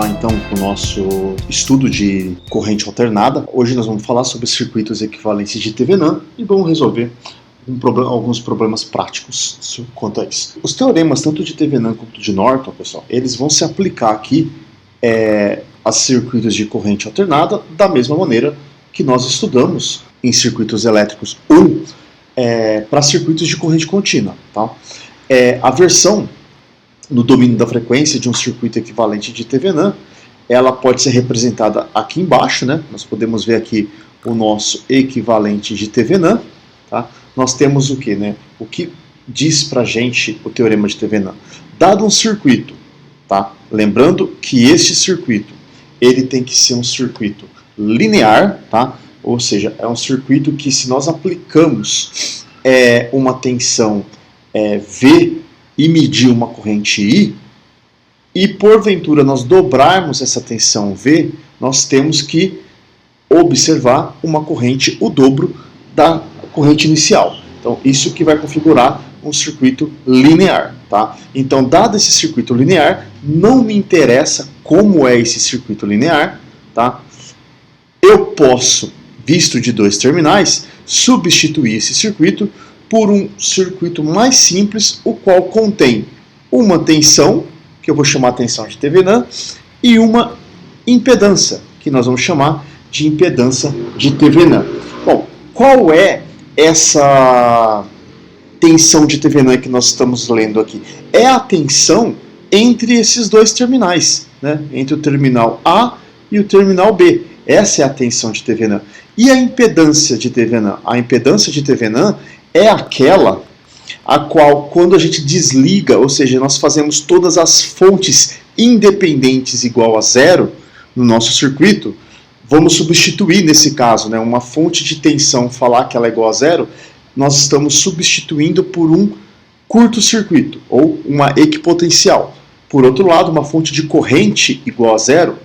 continuar então com o nosso estudo de corrente alternada. Hoje nós vamos falar sobre circuitos equivalentes de Thevenin e vamos resolver alguns problemas práticos quanto a isso. Os teoremas tanto de Thevenin quanto de Norton, pessoal, eles vão se aplicar aqui a circuitos de corrente alternada da mesma maneira que nós estudamos em circuitos elétricos ou para circuitos de corrente contínua. Tá? A versão no domínio da frequência de um circuito equivalente de Thevenin, ela pode ser representada aqui embaixo, né? Nós podemos ver aqui o nosso equivalente de Thevenin. Tá? Nós temos o que, né? O que diz pra gente o teorema de Thevenin? Dado um circuito, tá? Lembrando que este circuito ele tem que ser um circuito linear, tá? Ou seja, é um circuito que se nós aplicamos uma tensão V e medir uma corrente I, e porventura nós dobrarmos essa tensão V, nós temos que observar uma corrente, o dobro da corrente inicial. Então, isso que vai configurar um circuito linear. Tá? Então, dado esse circuito linear, não me interessa como é esse circuito linear. Tá? Eu posso, visto de dois terminais, substituir esse circuito por um circuito mais simples, o qual contém uma tensão, que eu vou chamar a tensão de Thevenin, e uma impedância, que nós vamos chamar de impedância de Thevenin. Bom, qual é essa tensão de Thevenin que nós estamos lendo aqui? É a tensão entre esses dois terminais, né? Entre o terminal A e o terminal B. Essa é a tensão de Thevenin. E a impedância de Thevenin? A impedância de Thevenin é aquela a qual, quando a gente desliga, ou seja, nós fazemos todas as fontes independentes igual a zero no nosso circuito, vamos substituir nesse caso, né, uma fonte de tensão, falar que ela é igual a zero, nós estamos substituindo por um curto-circuito, ou uma equipotencial. Por outro lado, uma fonte de corrente igual a zero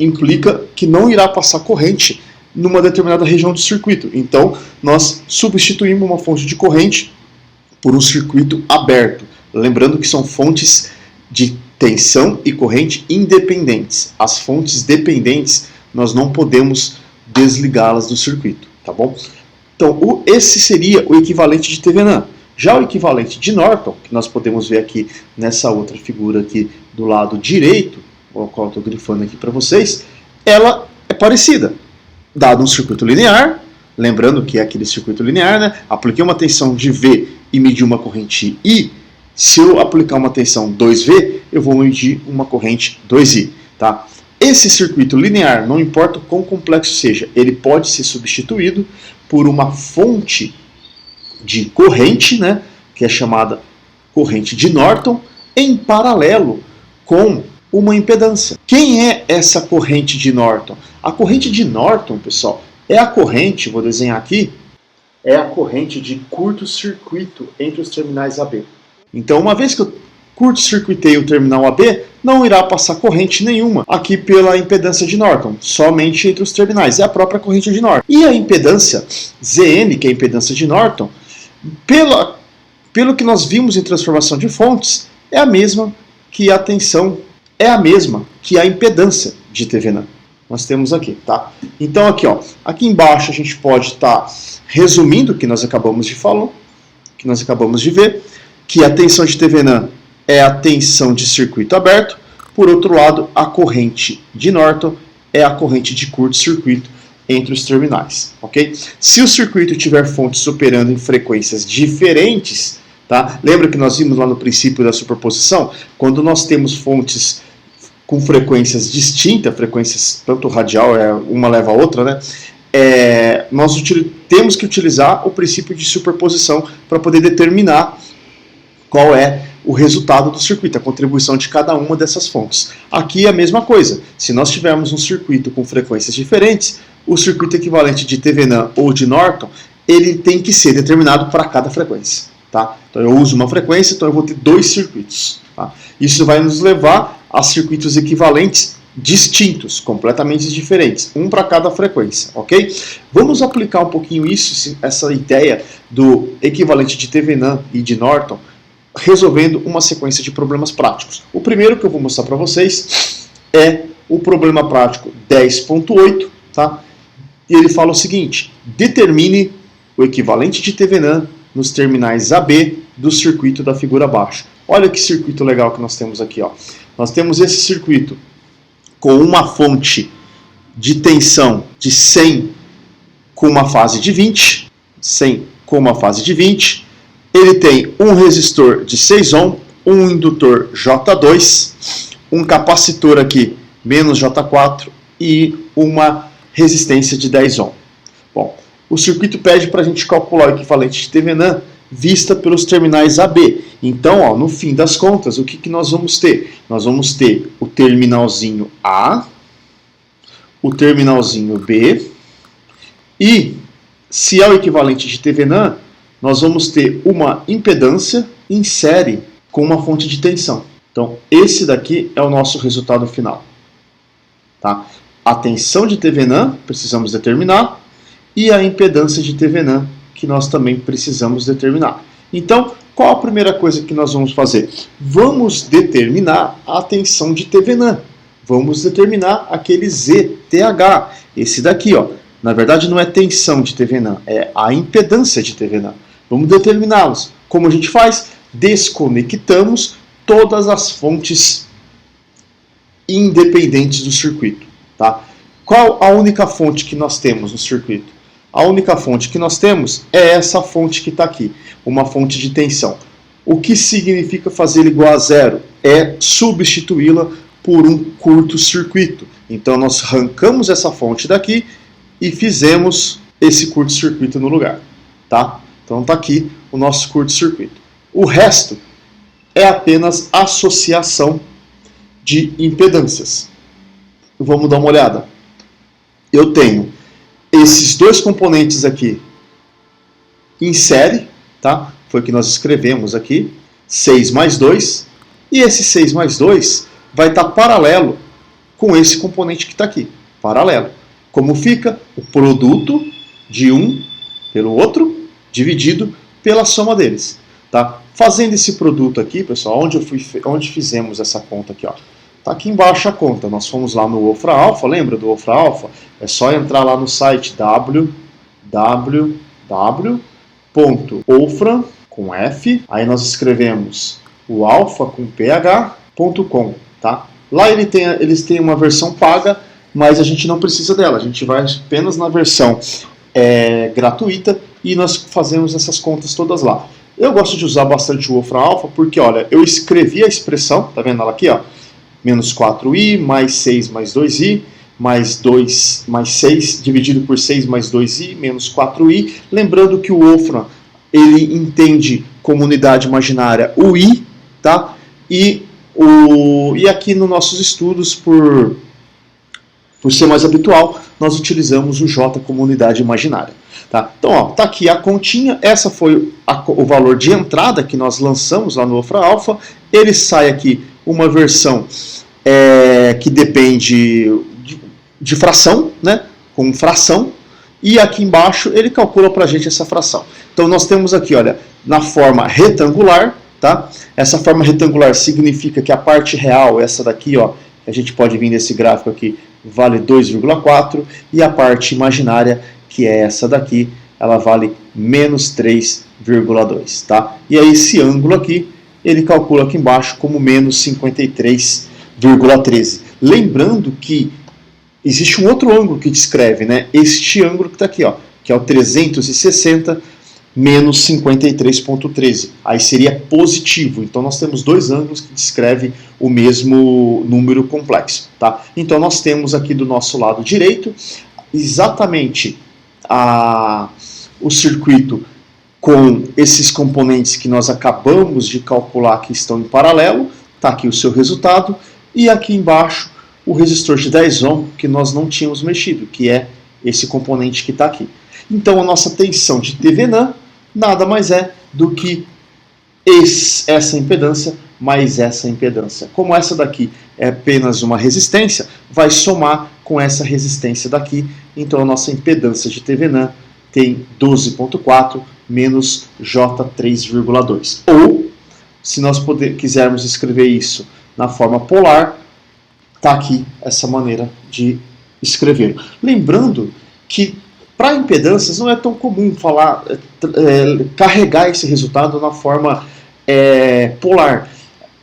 implica que não irá passar corrente numa determinada região do circuito. Então, nós substituímos uma fonte de corrente por um circuito aberto. Lembrando que são fontes de tensão e corrente independentes. As fontes dependentes, nós não podemos desligá-las do circuito. Tá bom? Então, esse seria o equivalente de Thevenin. Já o equivalente de Norton, que nós podemos ver aqui nessa outra figura aqui do lado direito, a qual eu estou grifando aqui para vocês, ela é parecida. Dado um circuito linear, lembrando que é aquele circuito linear, né? Apliquei uma tensão de V e medi uma corrente I. Se eu aplicar uma tensão 2V, eu vou medir uma corrente 2I. Tá? Esse circuito linear, não importa o quão complexo seja, ele pode ser substituído por uma fonte de corrente, né? Que é chamada corrente de Norton, em paralelo com uma impedância. Quem é essa corrente de Norton? A corrente de Norton, pessoal, é a corrente, vou desenhar aqui, é a corrente de curto-circuito entre os terminais AB. Então, uma vez que eu curto-circuitei o terminal AB, não irá passar corrente nenhuma aqui pela impedância de Norton, somente entre os terminais, é a própria corrente de Norton. E a impedância Zn, que é a impedância de Norton, pelo que nós vimos em transformação de fontes, é a mesma que a tensão, é a mesma que a impedância de Thevenin. Nós temos aqui, tá? Então aqui, ó, aqui embaixo a gente pode estar resumindo o que nós acabamos de falar, que nós acabamos de ver, que a tensão de Thevenin é a tensão de circuito aberto, por outro lado, a corrente de Norton é a corrente de curto-circuito entre os terminais, ok? Se o circuito tiver fontes operando em frequências diferentes, tá? Lembra que nós vimos lá no princípio da superposição? Quando nós temos fontes com frequências distintas, frequências tanto radial, uma leva a outra, né? Nós temos que utilizar o princípio de superposição para poder determinar qual é o resultado do circuito, a contribuição de cada uma dessas fontes. Aqui é a mesma coisa. Se nós tivermos um circuito com frequências diferentes, o circuito equivalente de Thevenin ou de Norton, ele tem que ser determinado para cada frequência. Tá? Então eu uso uma frequência, então eu vou ter dois circuitos. Tá? Isso vai nos levar a circuitos equivalentes distintos, completamente diferentes, um para cada frequência, ok? Vamos aplicar um pouquinho isso, essa ideia do equivalente de Thevenin e de Norton, resolvendo uma sequência de problemas práticos. O primeiro que eu vou mostrar para vocês é o problema prático 10.8, tá? E ele fala o seguinte: determine o equivalente de TVNAND nos terminais AB do circuito da figura abaixo. Olha que circuito legal que nós temos aqui, ó. Nós temos esse circuito com uma fonte de tensão de 100 com uma fase de 20, 100 com uma fase de 20. Ele tem um resistor de 6 ohm, um indutor J2, um capacitor aqui menos J4 e uma resistência de 10 ohm. Bom, o circuito pede para a gente calcular o equivalente de TVNAND vista pelos terminais AB. Então, ó, no fim das contas, o que nós vamos ter? Nós vamos ter o terminalzinho A, o terminalzinho B, e se é o equivalente de TVNAND, nós vamos ter uma impedância em série com uma fonte de tensão. Então, esse daqui é o nosso resultado final. Tá? A tensão de TVNAND precisamos determinar e a impedância de TVNAND que nós também precisamos determinar. Então, qual a primeira coisa que nós vamos fazer? Vamos determinar a tensão de TVNAND. Vamos determinar aquele ZTH. Esse daqui, ó. Na verdade, não é tensão de TVNAND, é a impedância de TVNAND. Vamos determiná-los. Como a gente faz? Desconectamos todas as fontes independentes do circuito. Tá? Qual a única fonte que nós temos no circuito? A única fonte que nós temos é essa fonte que está aqui, uma fonte de tensão. O que significa fazer igual a zero? É substituí-la por um curto-circuito. Então nós arrancamos essa fonte daqui e fizemos esse curto-circuito no lugar. Tá? Então está aqui o nosso curto-circuito. O resto é apenas associação de impedâncias. Vamos dar uma olhada. Eu tenho esses dois componentes aqui em série, tá? Foi o que nós escrevemos aqui, 6 mais 2, e esse 6 mais 2 vai estar paralelo com esse componente que está aqui, paralelo. Como fica? O produto de um pelo outro, dividido pela soma deles. Tá? Fazendo esse produto aqui, pessoal, onde fizemos essa conta aqui, ó. Tá aqui embaixo a conta. Nós fomos lá no Wolfram Alpha, lembra do Wolfram Alpha? É só entrar lá no site www.wolfram com F. Aí nós escrevemos o alpha com ph.com, tá? Lá eles têm uma versão paga, mas a gente não precisa dela. A gente vai apenas na versão gratuita e nós fazemos essas contas todas lá. Eu gosto de usar bastante o Wolfram Alpha porque, olha, eu escrevi a expressão, tá vendo ela aqui, ó? Menos 4i, mais 6 mais 2i, mais 2 mais 6, dividido por 6 mais 2i, menos 4i. Lembrando que o Wolfram, ele entende como unidade imaginária o i, tá? E aqui nos nossos estudos, por ser mais habitual, nós utilizamos o j como unidade imaginária. Tá? Então, ó, tá aqui a continha, essa foi o valor de entrada que nós lançamos lá no Wolfram Alpha. Ele sai aqui uma versão que depende de fração, né? Com fração, e aqui embaixo ele calcula para a gente essa fração. Então nós temos aqui, olha, na forma retangular, tá? Essa forma retangular significa que a parte real, essa daqui, ó, a gente pode vir nesse gráfico aqui, vale 2,4, e a parte imaginária, que é essa daqui, ela vale menos 3,2, tá? E aí esse ângulo aqui, ele calcula aqui embaixo como menos 53,13. Lembrando que existe um outro ângulo que descreve, né? Este ângulo que está aqui, ó, que é o 360 menos 53,13. Aí seria positivo. Então nós temos dois ângulos que descrevem o mesmo número complexo. Tá? Então nós temos aqui do nosso lado direito exatamente o circuito com esses componentes que nós acabamos de calcular que estão em paralelo. Está aqui o seu resultado. E aqui embaixo o resistor de 10 ohm que nós não tínhamos mexido, que é esse componente que está aqui. Então a nossa tensão de TVNAND nada mais é do que essa impedância mais essa impedância. Como essa daqui é apenas uma resistência, vai somar com essa resistência daqui. Então a nossa impedância de TVNAND tem 12,4 menos J3,2. Ou, se nós quisermos escrever isso na forma polar, está aqui essa maneira de escrever. Lembrando que para impedâncias não é tão comum carregar esse resultado na forma polar.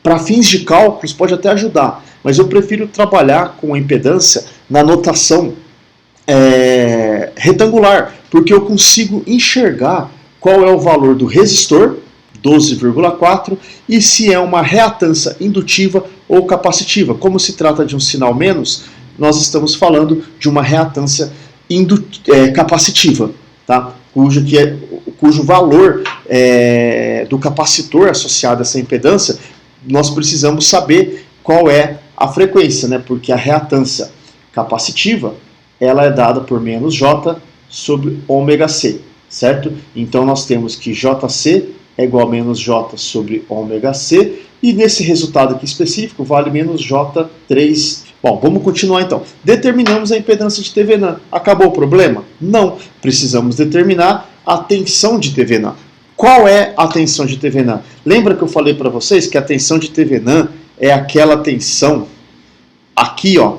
Para fins de cálculos pode até ajudar, mas eu prefiro trabalhar com a impedância na notação retangular, porque eu consigo enxergar qual é o valor do resistor, 12,4, e se é uma reatância indutiva ou capacitiva. Como se trata de um sinal menos, nós estamos falando de uma reatância capacitiva, tá? Cujo valor do capacitor associado a essa impedância, nós precisamos saber qual é a frequência, né? Porque a reatância capacitiva ela é dada por menos J sobre ômega C, certo? Então nós temos que JC é igual a menos J sobre ômega C, e nesse resultado aqui específico vale menos J3. Bom, vamos continuar então. Determinamos a impedância de TVNAN. Acabou o problema? Não. Precisamos determinar a tensão de TVNAN. Qual é a tensão de TVNAN? Lembra que eu falei para vocês que a tensão de TVNAN é aquela tensão aqui, ó,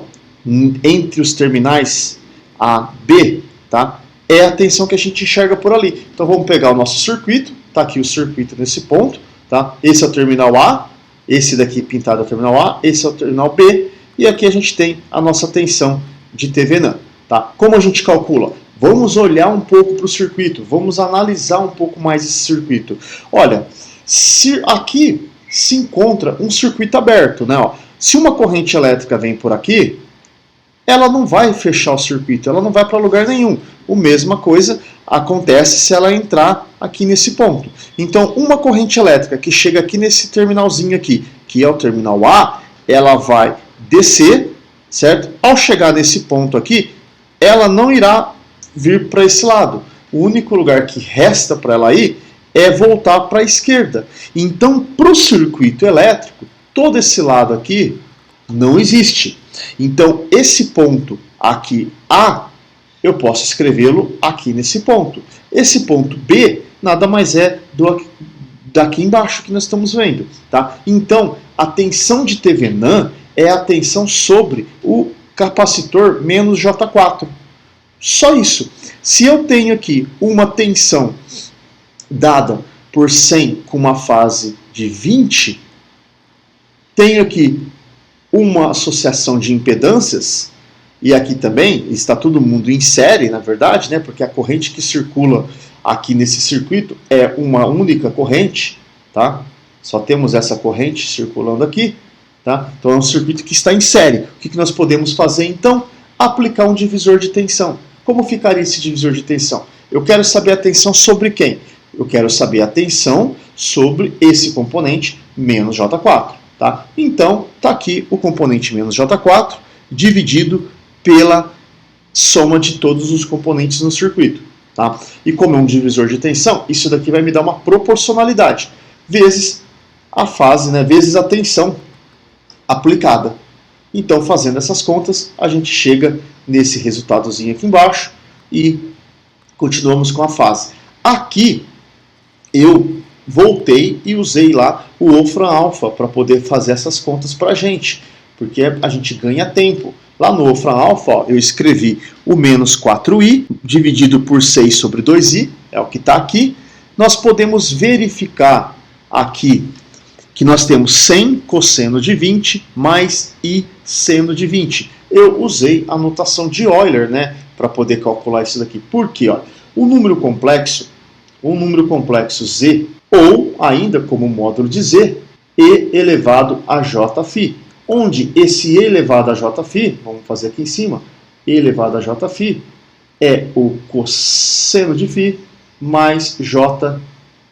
entre os terminais A, B, tá? É a tensão que a gente enxerga por ali. Então vamos pegar o nosso circuito, tá aqui o circuito nesse ponto, tá? Esse é o terminal A, esse daqui pintado é o terminal A, esse é o terminal B, e aqui a gente tem a nossa tensão de TVNAN, tá? Como a gente calcula? Vamos olhar um pouco para o circuito, vamos analisar um pouco mais esse circuito. Olha, aqui se encontra um circuito aberto, né? Ó, se uma corrente elétrica vem por aqui, ela não vai fechar o circuito, ela não vai para lugar nenhum. A mesma coisa acontece se ela entrar aqui nesse ponto. Então, uma corrente elétrica que chega aqui nesse terminalzinho aqui, que é o terminal A, ela vai descer, certo? Ao chegar nesse ponto aqui, ela não irá vir para esse lado. O único lugar que resta para ela ir é voltar para a esquerda. Então, para o circuito elétrico, todo esse lado aqui não existe. Então, esse ponto aqui A, eu posso escrevê-lo aqui nesse ponto. Esse ponto B nada mais é daqui embaixo que nós estamos vendo, tá? Então, a tensão de TVNAN é a tensão sobre o capacitor menos J4. Só isso. Se eu tenho aqui uma tensão dada por 100 com uma fase de 20, tenho aqui uma associação de impedâncias, e aqui também está todo mundo em série, na verdade, né? Porque a corrente que circula aqui nesse circuito é uma única corrente, tá? Só temos essa corrente circulando aqui, tá? Então é um circuito que está em série. O que nós podemos fazer então? Aplicar um divisor de tensão. Como ficaria esse divisor de tensão? Eu quero saber a tensão sobre quem? Eu quero saber a tensão sobre esse componente menos J4. Tá? Então, está aqui o componente menos J4 dividido pela soma de todos os componentes no circuito. Tá? E como é um divisor de tensão, isso daqui vai me dar uma proporcionalidade, vezes a fase, né, vezes a tensão aplicada. Então, fazendo essas contas, a gente chega nesse resultadozinho aqui embaixo e continuamos com a fase. Aqui, eu voltei e usei lá o Wolfram Alpha para poder fazer essas contas para a gente, porque a gente ganha tempo. Lá no Wolfram Alpha, ó, eu escrevi o menos 4i dividido por 6 sobre 2i, é o que está aqui. Nós podemos verificar aqui que nós temos 100 cosseno de 20 mais i seno de 20. Eu usei a notação de Euler, né, para poder calcular isso daqui. Por quê? Ó, o número complexo z, ou ainda como módulo de z, e elevado a jφ, onde esse e elevado a jφ, vamos fazer aqui em cima, e elevado a jφ é o cosseno de φ mais j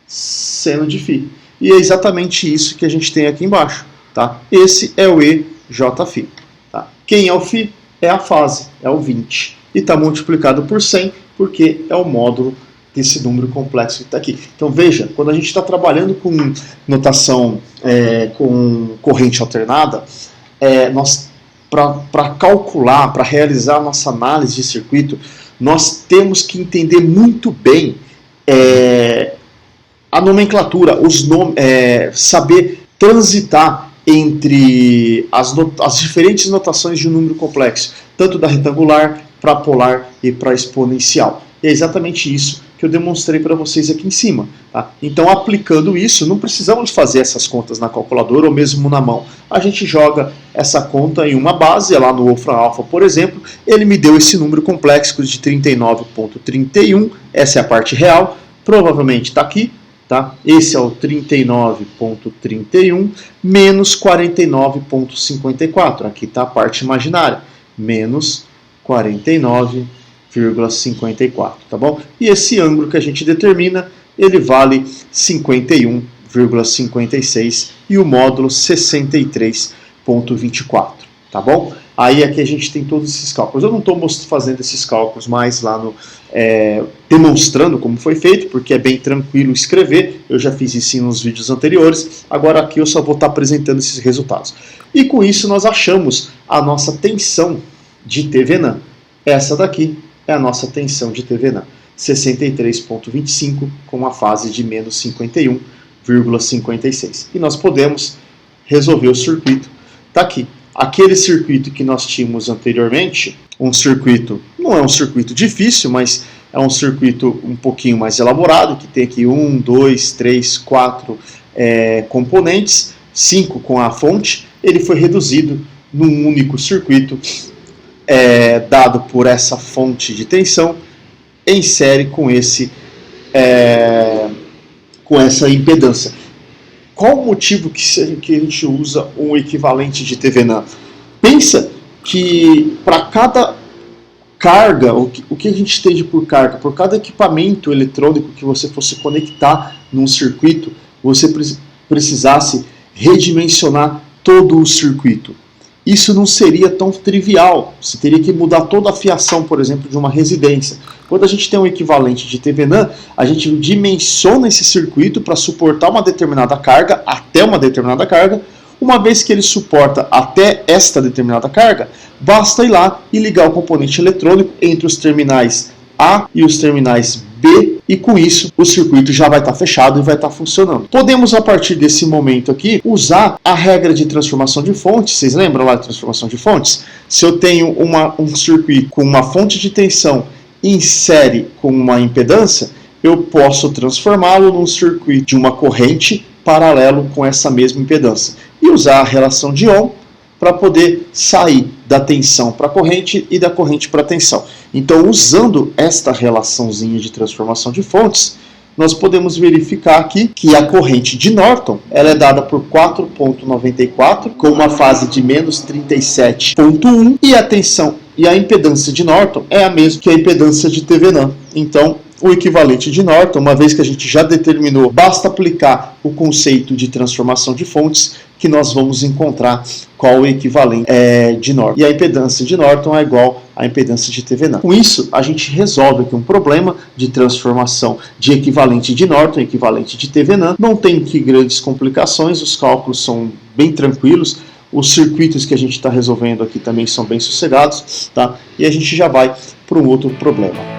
seno de φ. E é exatamente isso que a gente tem aqui embaixo. Tá? Esse é o EJφ. Tá? Quem é o φ? É a fase, é o 20. E está multiplicado por 100, porque é o módulo desse número complexo que está aqui. Então veja, quando a gente está trabalhando com notação com corrente alternada, nós para calcular, para realizar a nossa análise de circuito, nós temos que entender muito bem a nomenclatura, os nomes, saber transitar entre as diferentes notações de um número complexo, tanto da retangular, para polar e para exponencial. E é exatamente isso que eu demonstrei para vocês aqui em cima. Tá? Então, aplicando isso, não precisamos fazer essas contas na calculadora ou mesmo na mão. A gente joga essa conta em uma base, lá no Wolfram Alpha, por exemplo, ele me deu esse número complexo de 39,31, essa é a parte real, provavelmente está aqui. Tá? Esse é o 39,31 menos 49,54. Aqui está a parte imaginária, menos 49,54. Tá bom? E esse ângulo que a gente determina, ele vale 51,56 e o módulo 63,24. Tá bom? Aí aqui a gente tem todos esses cálculos. Eu não estou fazendo esses cálculos mais lá no demonstrando como foi feito, porque é bem tranquilo escrever. Eu já fiz isso nos vídeos anteriores. Agora aqui eu só vou estar apresentando esses resultados. E com isso nós achamos a nossa tensão de TVNAM. Essa daqui é a nossa tensão de TVNAM. 63,25 com uma fase de menos 51,56. E nós podemos resolver o circuito. Está aqui. Aquele circuito que nós tínhamos anteriormente, um circuito, não é um circuito difícil, mas é um circuito um pouquinho mais elaborado, que tem aqui 1, 2, 3, 4 componentes, 5 com a fonte, ele foi reduzido num único circuito dado por essa fonte de tensão em série com essa impedância. Qual o motivo que a gente usa um equivalente de TVNAM? Pensa que para cada carga, o que a gente entende por carga, por cada equipamento eletrônico que você fosse conectar num circuito, você precisasse redimensionar todo o circuito. Isso não seria tão trivial. Você teria que mudar toda a fiação, por exemplo, de uma residência. Quando a gente tem um equivalente de TVNAM, a gente dimensiona esse circuito para suportar uma determinada carga, até uma determinada carga. Uma vez que ele suporta até esta determinada carga, basta ir lá e ligar o componente eletrônico entre os terminais A e os terminais B, e com isso o circuito já vai estar fechado e vai estar funcionando. Podemos, a partir desse momento aqui, usar a regra de transformação de fontes. Vocês lembram lá da transformação de fontes? Se eu tenho um circuito com uma fonte de tensão em série com uma impedância, eu posso transformá-lo num circuito de uma corrente paralelo com essa mesma impedância e usar a relação de Ohm para poder sair da tensão para a corrente e da corrente para a tensão. Então, usando esta relaçãozinha de transformação de fontes, nós podemos verificar aqui que a corrente de Norton ela é dada por 4,94 com uma fase de menos 37,1 e a tensão e a impedância de Norton é a mesma que a impedância de TVNAM. Então, o equivalente de Norton, uma vez que a gente já determinou, basta aplicar o conceito de transformação de fontes que nós vamos encontrar qual o equivalente de Norton. E a impedância de Norton é igual à impedância de TVNAM. Com isso, a gente resolve aqui um problema de transformação de equivalente de Norton, equivalente de TVNAM. Não tem aqui grandes complicações, os cálculos são bem tranquilos. Os circuitos que a gente está resolvendo aqui também são bem sossegados, tá? E a gente já vai para um outro problema.